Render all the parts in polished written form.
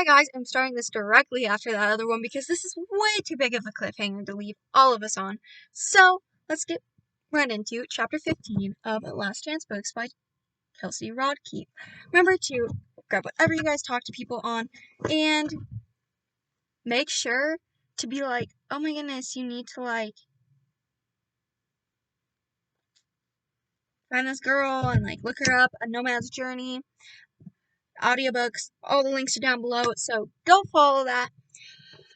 Hi guys, I'm starting this directly after that other one because this is way too big of a cliffhanger to leave all of us on. So, let's get right into chapter 15 of Last Chance Books by Kelsey Rodkey. Remember to grab whatever you guys talk to people on and make sure to be like, oh my goodness, you need to find this girl and look her up, A Nomad's Journey, audiobooks, all the links are down below, so go follow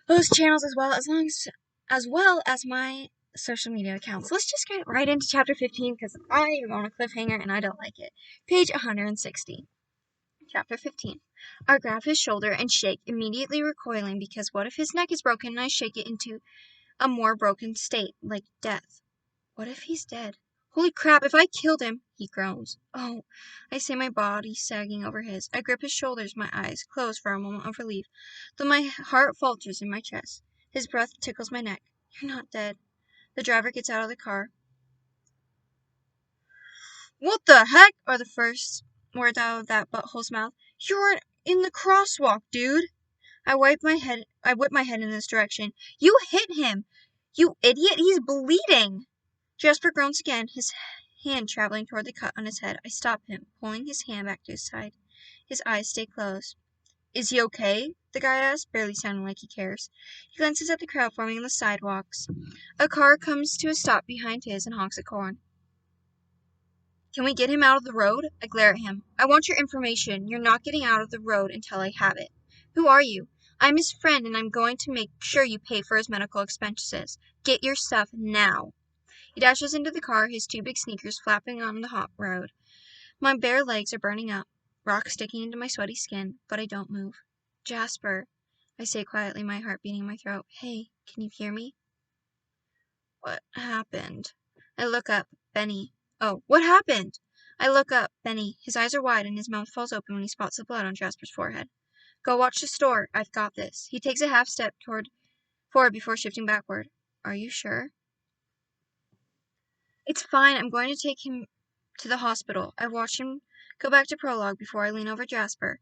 those channels as well as my social media accounts. Let's just get right into chapter 15 because I am on a cliffhanger and I don't like it. Page 160. Chapter 15. I grab his shoulder and shake, immediately recoiling because what if his neck is broken and I shake it into a more broken state, like death? What if he's dead? Holy crap, if I killed him, he groans. Oh, I say, my body sagging over his. I grip his shoulders, my eyes close for a moment of relief, though my heart falters in my chest. His breath tickles my neck. You're not dead. The driver gets out of the car. What the heck are the first words out of that butthole's mouth? You're in the crosswalk, dude. I whip my head in this direction. You hit him! You idiot, he's bleeding! Jasper groans again, his hand traveling toward the cut on his head. I stop him, pulling his hand back to his side. His eyes stay closed. Is he okay? The guy asks, barely sounding like he cares. He glances at the crowd forming on the sidewalks. A car comes to a stop behind his and honks a horn. Can we get him out of the road? I glare at him. I want your information. You're not getting out of the road until I have it. Who are you? I'm his friend, and I'm going to make sure you pay for his medical expenses. Get your stuff now. He dashes into the car, his two big sneakers flapping on the hot road. My bare legs are burning up, rocks sticking into my sweaty skin, but I don't move. Jasper, I say quietly, my heart beating in my throat. Hey, can you hear me? What happened? I look up. Benny. Oh, what happened? I look up. Benny. His eyes are wide and his mouth falls open when he spots the blood on Jasper's forehead. Go watch the store. I've got this. He takes a half step forward before shifting backward. Are you sure? It's fine. I'm going to take him to the hospital. I watch him go back to prologue before I lean over Jasper,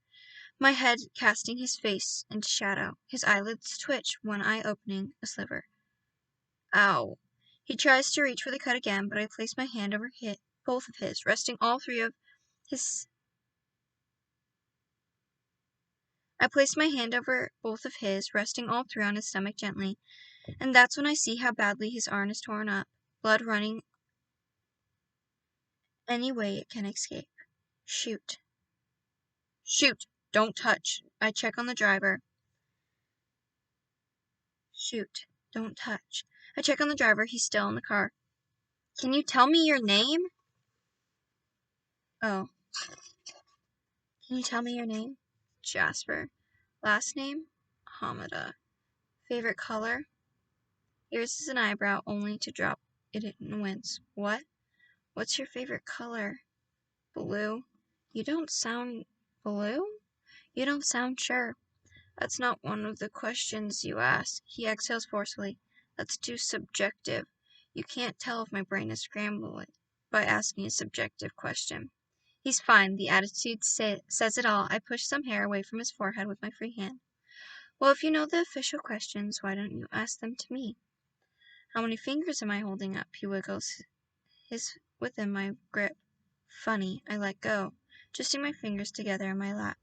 my head casting his face into shadow, his eyelids twitch, one eye opening a sliver. Ow. He tries to reach for the cut again, but I place my hand over both of his, resting all three on his stomach gently, and that's when I see how badly his arm is torn up, blood running any way it can escape. Shoot. Shoot. Don't touch. I check on the driver. Shoot. Don't touch. I check on the driver. He's still in the car. Can you tell me your name? Oh. Can you tell me your name? Jasper. Last name? Hamada. Favorite color? He raises an eyebrow only to drop it and wince. What? What's your favorite color? Blue. You don't sound blue? You don't sound sure. That's not one of the questions you ask. He exhales forcefully. That's too subjective. You can't tell if my brain is scrambling by asking a subjective question. He's fine. The attitude says it all. I push some hair away from his forehead with my free hand. Well, if you know the official questions, why don't you ask them to me? How many fingers am I holding up? He wiggles his within my grip. Funny, I let go, twisting my fingers together in my lap.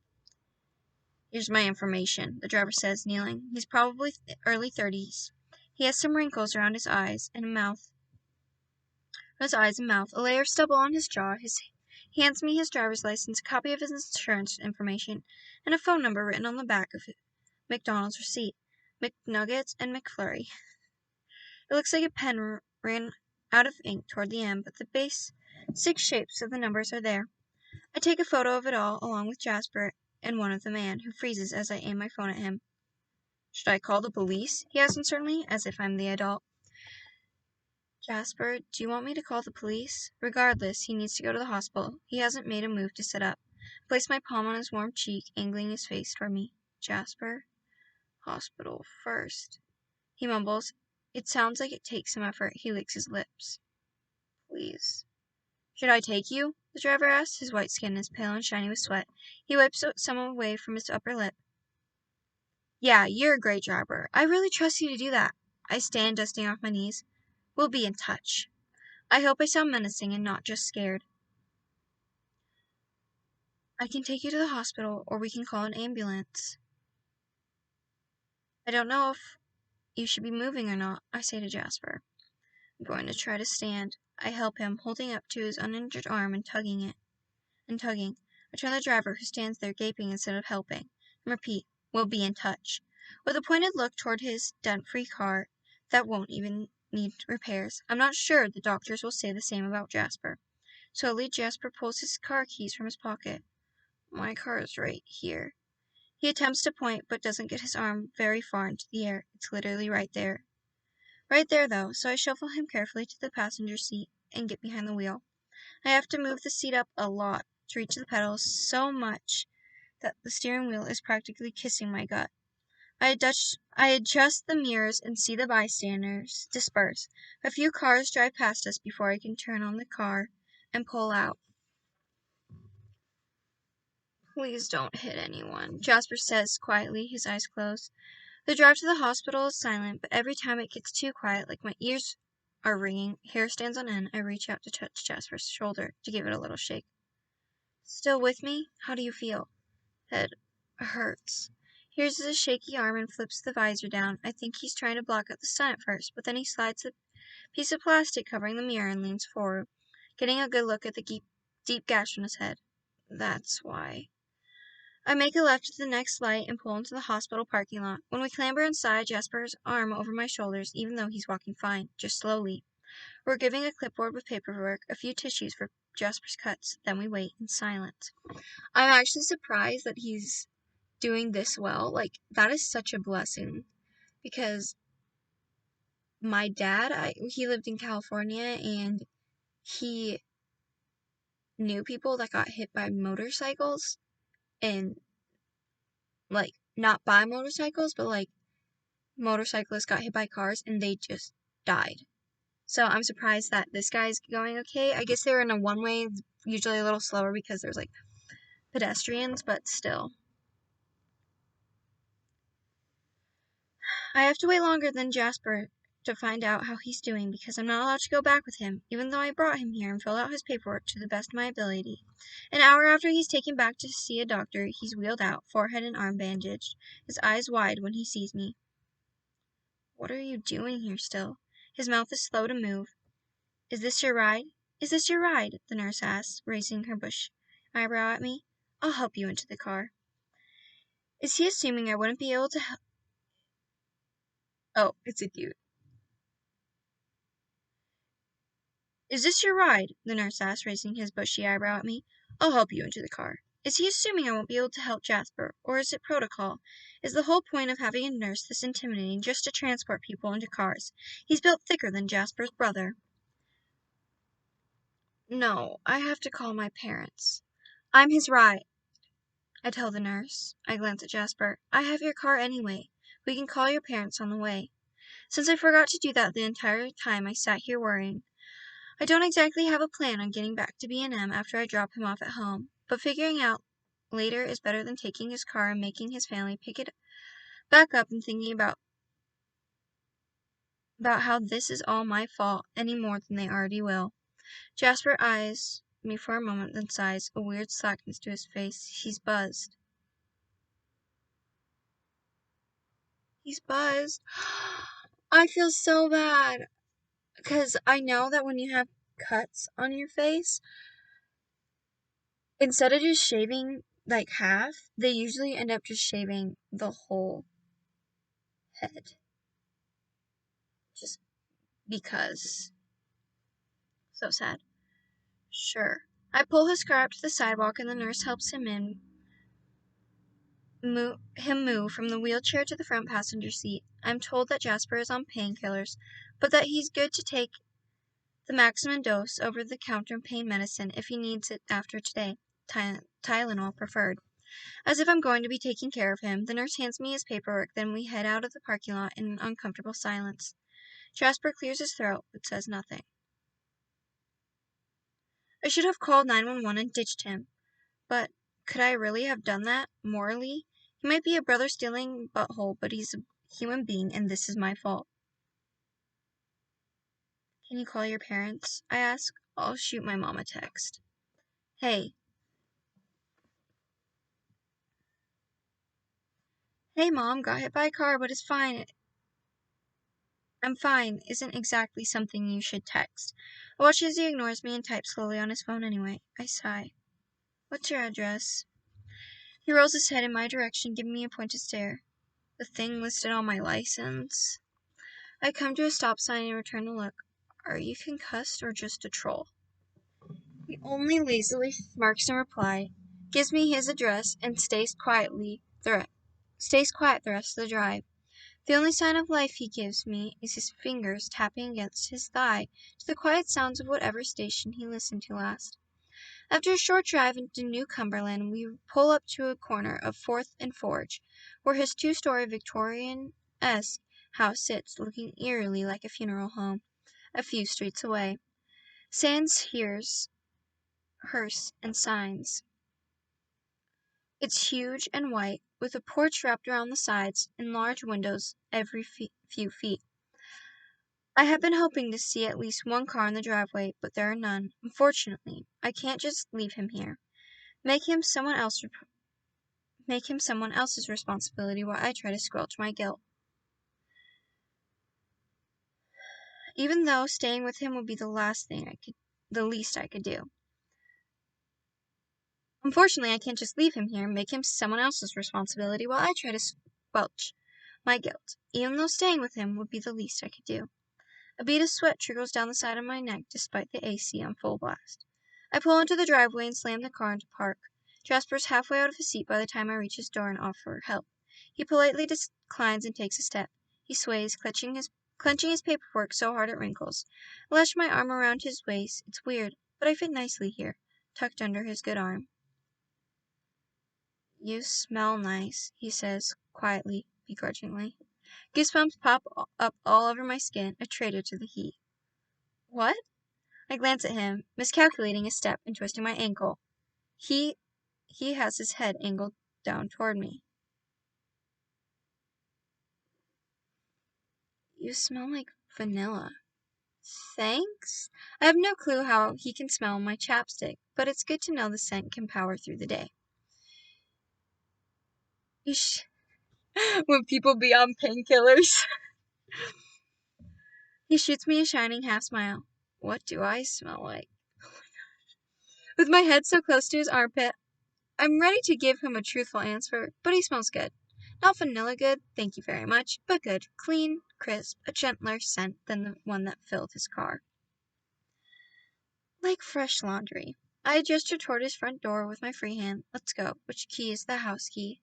Here's my information, the driver says, kneeling. He's probably early 30s. He has some wrinkles around his eyes and mouth, a layer of stubble on his jaw. He hands me his driver's license, a copy of his insurance information, and a phone number written on the back of McDonald's receipt. McNuggets and McFlurry. It looks like a pen ran out of ink toward the end, but the basic shapes of the numbers are there. I take a photo of it all, along with Jasper and one of the man, who freezes as I aim my phone at him. Should I call the police? He asks uncertainly, as if I'm the adult. Jasper, do you want me to call the police? Regardless, he needs to go to the hospital. He hasn't made a move to sit up. I place my palm on his warm cheek, angling his face toward me. Jasper? Hospital first. He mumbles. It sounds like it takes some effort. He licks his lips. Please. Should I take you? The driver asks. His white skin is pale and shiny with sweat. He wipes some away from his upper lip. Yeah, you're a great driver. I really trust you to do that. I stand, dusting off my knees. We'll be in touch. I hope I sound menacing and not just scared. I can take you to the hospital, or we can call an ambulance. I don't know if you should be moving or not, I say to Jasper. I'm going to try to stand. I help him, holding up to his uninjured arm and tugging it. And tugging. I turn to the driver, who stands there gaping instead of helping, and repeat, we'll be in touch, with a pointed look toward his dent-free car that won't even need repairs. I'm not sure the doctors will say the same about Jasper. Slowly, Jasper pulls his car keys from his pocket. My car is right here. He attempts to point, but doesn't get his arm very far into the air. It's literally right there. Right there, though, so I shuffle him carefully to the passenger seat and get behind the wheel. I have to move the seat up a lot to reach the pedals, so much that the steering wheel is practically kissing my gut. I adjust the mirrors and see the bystanders disperse. A few cars drive past us before I can turn on the car and pull out. Please don't hit anyone, Jasper says quietly, his eyes closed. The drive to the hospital is silent, but every time it gets too quiet, like my ears are ringing, hair stands on end, I reach out to touch Jasper's shoulder to give it a little shake. Still with me? How do you feel? Head hurts. He raises a shaky arm and flips the visor down. I think he's trying to block out the sun at first, but then he slides a piece of plastic covering the mirror and leans forward, getting a good look at the deep gash on his head. That's why. I make a left to the next light and pull into the hospital parking lot. When we clamber inside, Jasper's arm over my shoulders, even though he's walking fine, just slowly. We're giving a clipboard with paperwork, a few tissues for Jasper's cuts, then we wait in silence. I'm actually surprised that he's doing this well. Like, that is such a blessing, because my dad, he lived in California, and he knew people that got hit by motorcycles, and, like, not by motorcycles, but, like, motorcyclists got hit by cars, and they just died. So I'm surprised that this guy's going okay. I guess they're in a one-way, usually a little slower because there's, like, pedestrians, but still. I have to wait longer than Jasper to find out how he's doing because I'm not allowed to go back with him, even though I brought him here and filled out his paperwork to the best of my ability. An hour after he's taken back to see a doctor, he's wheeled out, forehead and arm bandaged, his eyes wide when he sees me. What are you doing here still? His mouth is slow to move. Is this your ride? Is this your ride? The nurse asks, raising her bush eyebrow at me. I'll help you into the car. Is he assuming I wouldn't be able to help? Oh, it's a dude. Is this your ride? The nurse asked, raising his bushy eyebrow at me. I'll help you into the car. Is he assuming I won't be able to help Jasper, or is it protocol? Is the whole point of having a nurse this intimidating just to transport people into cars? He's built thicker than Jasper's brother. No, I have to call my parents. I'm his ride, I tell the nurse. I glance at Jasper. I have your car anyway. We can call your parents on the way. Since I forgot to do that the entire time I sat here worrying. I don't exactly have a plan on getting back to B&M after I drop him off at home, but figuring out later is better than taking his car and making his family pick it back up and thinking about how this is all my fault any more than they already will. Jasper eyes me for a moment, then sighs, a weird slackness to his face. He's buzzed. He's buzzed. I feel so bad, because I know that when you have cuts on your face, instead of just shaving like half, they usually end up just shaving the whole head. Just because. So sad. Sure. I pull his car up to the sidewalk and the nurse helps him move from the wheelchair to the front passenger seat. I'm told that Jasper is on painkillers, but that he's good to take the maximum dose over-the-counter pain medicine if he needs it after today. Tylenol preferred. As if I'm going to be taking care of him, the nurse hands me his paperwork, then we head out of the parking lot in an uncomfortable silence. Jasper clears his throat, but says nothing. I should have called 911 and ditched him, but could I really have done that, morally? He might be a brother-stealing butthole, but he's a human being, and this is my fault. Can you call your parents? I ask. I'll shoot my mom a text. Hey. Hey, Mom, got hit by a car, but it's fine. I'm fine isn't exactly something you should text. I watch as he ignores me and types slowly on his phone anyway. I sigh. What's your address? He rolls his head in my direction, giving me a pointed stare. The thing listed on my license. I come to a stop sign and return the look. Are you concussed or just a troll? He only lazily smirks in reply, gives me his address, and stays quiet the rest of the drive. The only sign of life he gives me is his fingers tapping against his thigh to the quiet sounds of whatever station he listened to last. After a short drive into New Cumberland, we pull up to a corner of 4th and Forge, where his two-story Victorian-esque house sits, looking eerily like a funeral home, a few streets away. Sans hearse, and signs. It's huge and white, with a porch wrapped around the sides and large windows every few feet. I have been hoping to see at least one car in the driveway, but there are none. Unfortunately, I can't just leave him here. Make him someone else's responsibility while I try to squelch my guilt. Even though staying with him would be the least I could do. Unfortunately, I can't just leave him here and make him someone else's responsibility while I try to squelch my guilt. Even though staying with him would be the least I could do. A bead of sweat trickles down the side of my neck despite the AC on full blast. I pull into the driveway and slam the car into park. Jasper's halfway out of his seat by the time I reach his door and offer help. He politely declines and takes a step. He sways, clenching his paperwork so hard it wrinkles. I lash my arm around his waist. It's weird, but I fit nicely here, tucked under his good arm. You smell nice, he says, quietly, begrudgingly. Goosebumps pop up all over my skin, a traitor to the heat. What? I glance at him, miscalculating a step and twisting my ankle. He has his head angled down toward me. You smell like vanilla. Thanks? I have no clue how he can smell my chapstick, but it's good to know the scent can power through the day. When people be on painkillers. He shoots me a shining half smile. What do I smell like? With my head so close to his armpit, I'm ready to give him a truthful answer, but he smells good. Not vanilla good, thank you very much, but good, clean, crisp, a gentler scent than the one that filled his car. Like fresh laundry. I gesture toward his front door with my free hand. Let's go. Which key is the house key?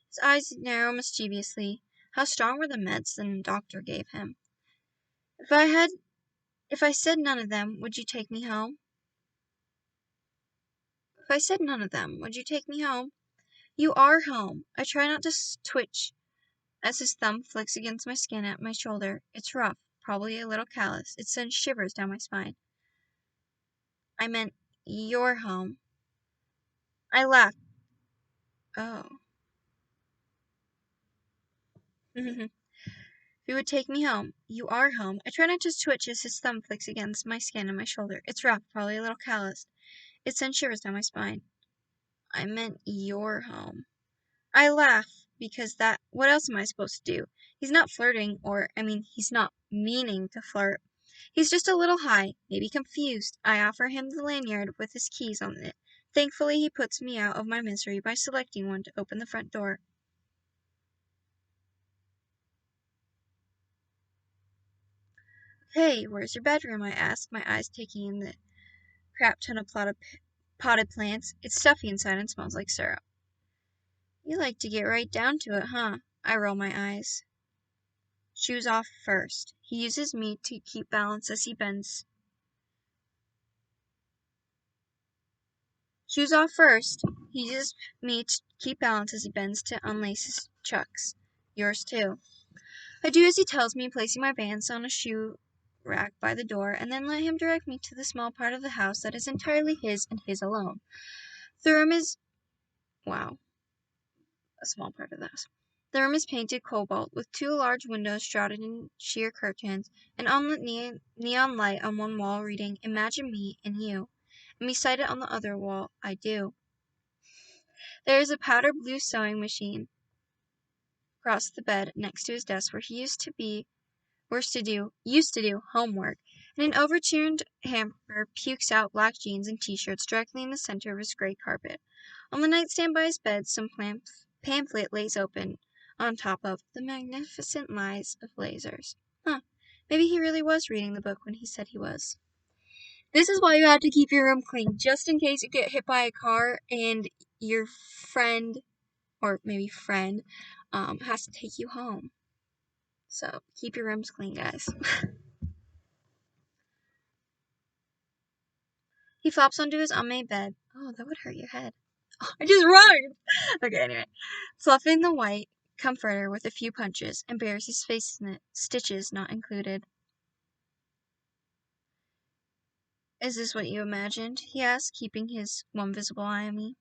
His eyes narrow mischievously. How strong were the meds the doctor gave him? If I said none of them, would you take me home? If I said none of them, would you take me home? You are home. I try not to twitch as his thumb flicks against my skin at my shoulder. It's rough, probably a little callous. It sends shivers down my spine. I meant your home. I laugh. Oh. If you would take me home. You are home. I try not to twitch as his thumb flicks against my skin and my shoulder. It's rough, probably a little calloused. It sends shivers down my spine. I meant your home. I laugh because what else am I supposed to do? He's not flirting, he's not meaning to flirt. He's just a little high, maybe confused. I offer him the lanyard with his keys on it. Thankfully, he puts me out of my misery by selecting one to open the front door. Hey, where's your bedroom? I ask, my eyes taking in the crap ton of potted plants. It's stuffy inside and smells like syrup. You like to get right down to it, huh? I roll my eyes. Shoes off first. He uses me to keep balance as he bends. Shoes off first. He uses me to keep balance as he bends to unlace his chucks. Yours too. I do as he tells me, placing my Vans on a shoe rack by the door, and then let him direct me to the small part of the house that is entirely his and his alone. The room is, wow, a small part of the house. The room is painted cobalt, with 2 large windows shrouded in sheer curtains, an unlit neon light on one wall reading, "Imagine me and you," and beside it on the other wall, "I do." There is a powder blue sewing machine across the bed next to his desk where he used to do homework, and an overturned hamper pukes out black jeans and t-shirts directly in the center of his gray carpet. On the nightstand by his bed, some pamphlet lays open on top of "The Magnificent Lies of Lasers." Maybe he really was reading the book when he said he was. This is why you have to keep your room clean, just in case you get hit by a car and your friend, or maybe friend, has to take you home. So, keep your rooms clean, guys. He flops onto his unmade bed. Oh, that would hurt your head. Oh, I just rhymed! Okay, anyway. Fluffing the white comforter with a few punches, and buries his face in it, stitches not included. "Is this what you imagined?" he asked, keeping his one visible eye on me.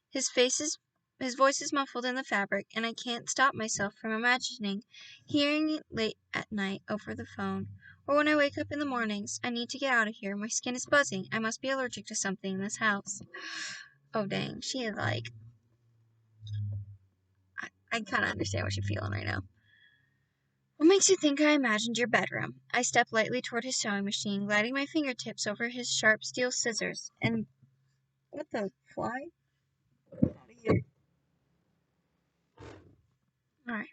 His voice is muffled in the fabric, and I can't stop myself from imagining hearing it late at night over the phone, or when I wake up in the mornings. I need to get out of here. My skin is buzzing. I must be allergic to something in this house. Oh, dang. She is like... I kind of understand what she's feeling right now. "What makes you think I imagined your bedroom?" I step lightly toward his sewing machine, gliding my fingertips over his sharp steel scissors, and... What the fly? Out of here. Alright.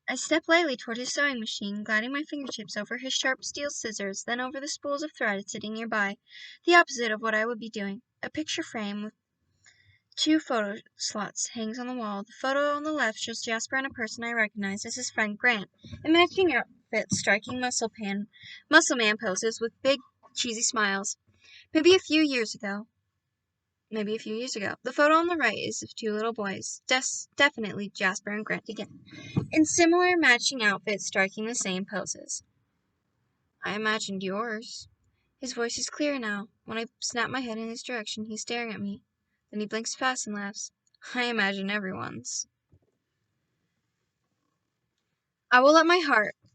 I step lightly toward his sewing machine, gliding my fingertips over his sharp steel scissors, then over the spools of thread sitting nearby. The opposite of what I would be doing. A picture frame with 2 photo slots hangs on the wall. The photo on the left shows Jasper and a person I recognize as his friend Grant, in matching outfits, striking muscle man poses with big, cheesy smiles. Maybe a few years ago. The photo on the right is of 2 little boys, definitely Jasper and Grant again, in similar matching outfits, striking the same poses. "I imagined yours." His voice is clear now. When I snap my head in his direction, he's staring at me. Then he blinks fast and laughs. "I imagine everyone's." I will my heart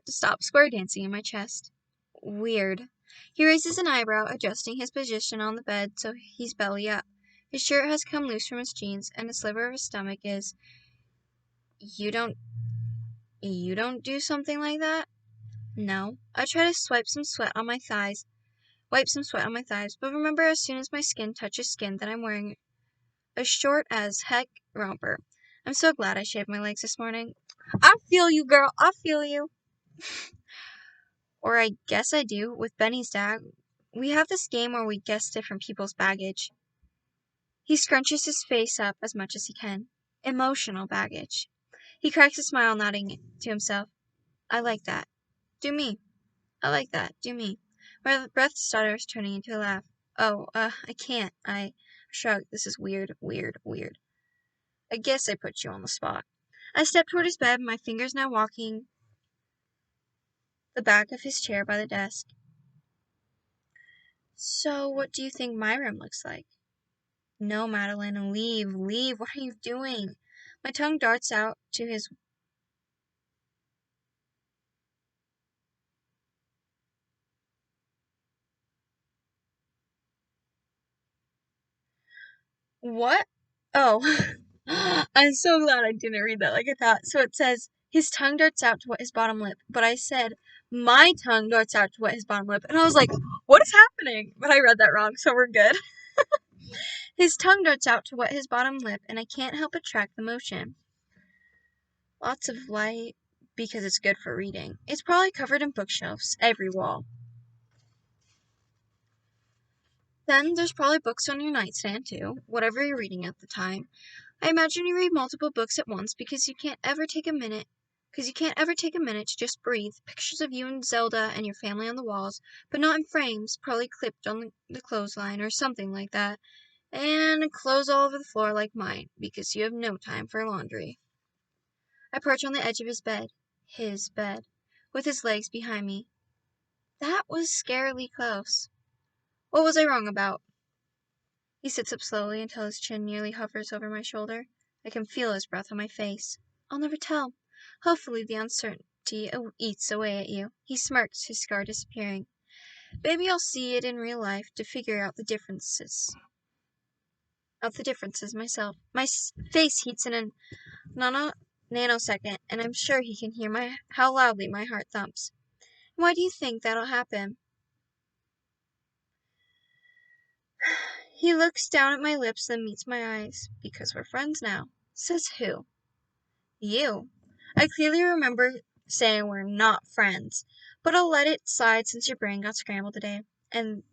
to stop square dancing in my chest. Weird. He raises an eyebrow, adjusting his position on the bed so he's belly up. His shirt has come loose from his jeans, and a sliver of his stomach is... You don't do something like that?" "No." I try to wipe some sweat on my thighs, but remember as soon as my skin touches skin that I'm wearing a short as heck romper. I'm so glad I shaved my legs this morning. I feel you, girl. I feel you. Or I guess I do, with Benny's dad. We have this game where we guess different people's baggage. He scrunches his face up as much as he can. Emotional baggage. He cracks a smile, nodding to himself. I like that. Do me. I like that. Do me. My breath stutters, turning into a laugh. Oh, I can't. I shrug. This is weird. I guess I put you on the spot. I step toward his bed, my fingers now walking the back of his chair by the desk. So, what do you think my room looks like? No, Madeline, leave. What are you doing? My tongue darts out to his... What? Oh. I'm so glad I didn't read that like I thought. So it says, his tongue darts out to wet his bottom lip. But I said, my tongue darts out to wet his bottom lip. And I was like, what is happening? But I read that wrong, so we're good. His tongue darts out to wet his bottom lip, and I can't help but track the motion. Lots of light, because it's good for reading. It's probably covered in bookshelves, every wall. Then there's probably books on your nightstand, too, whatever you're reading at the time. I imagine you read multiple books at once because you can't ever take a minute to just breathe. Pictures of you and Zelda and your family on the walls, but not in frames, probably clipped on the clothesline or something like that. And clothes all over the floor like mine, because you have no time for laundry. I perch on the edge of his bed, with his legs behind me. That was scarily close. What was I wrong about? He sits up slowly until his chin nearly hovers over my shoulder. I can feel his breath on my face. I'll never tell. Hopefully the uncertainty eats away at you. He smirks, his scar disappearing. Maybe I'll see it in real life to figure out the differences. Myself. My face heats in a nanosecond, and I'm sure he can hear how loudly my heart thumps. Why do you think that'll happen? He looks down at my lips, then meets my eyes. Because we're friends now. Says who? You. I clearly remember saying we're not friends, but I'll let it slide since your brain got scrambled today, and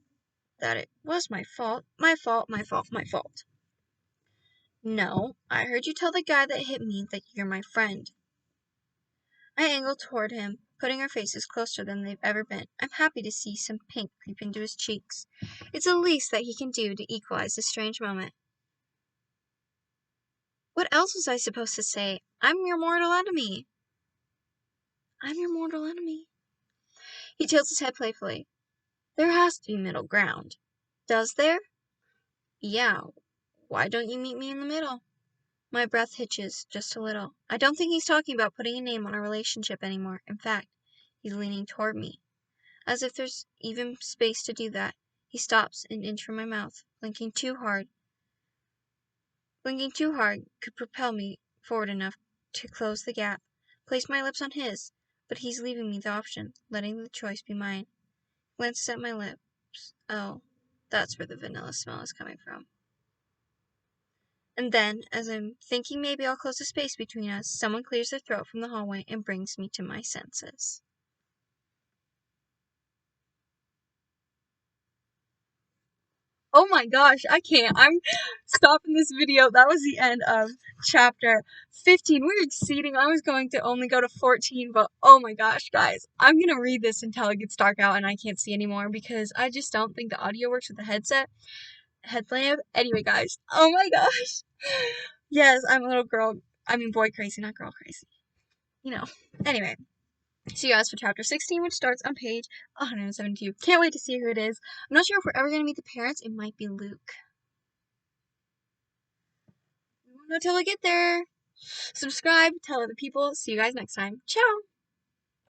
that it was my fault. My fault. No, I heard you tell the guy that hit me that you're my friend. I angle toward him, putting our faces closer than they've ever been. I'm happy to see some pink creep into his cheeks. It's the least that he can do to equalize this strange moment. What else was I supposed to say? I'm your mortal enemy. He tilts his head playfully. There has to be middle ground. Does there? Yeah. Why don't you meet me in the middle? My breath hitches just a little. I don't think he's talking about putting a name on our relationship anymore. In fact, he's leaning toward me. As if there's even space to do that, he stops an inch from my mouth. Blinking too hard could propel me forward enough to close the gap, place my lips on his, but he's leaving me the option, letting the choice be mine. Glances at my lips. Oh, that's where the vanilla smell is coming from. And then, as I'm thinking maybe I'll close the space between us, someone clears their throat from the hallway and brings me to my senses. Oh my gosh, I can't. I'm stopping this video. That was the end of chapter 15. We're exceeding. I was going to only go to 14, but oh my gosh, guys. I'm going to read this until it gets dark out and I can't see anymore because I just don't think the audio works with the headlamp. Anyway, guys. Oh my gosh. Yes, I'm a little boy crazy, not girl crazy. Anyway. See you guys for chapter 16, which starts on page 172. Can't wait to see who it is. I'm not sure if we're ever going to meet the parents. It might be Luke. We won't know till we get there. Subscribe, tell other people. See you guys next time. Ciao!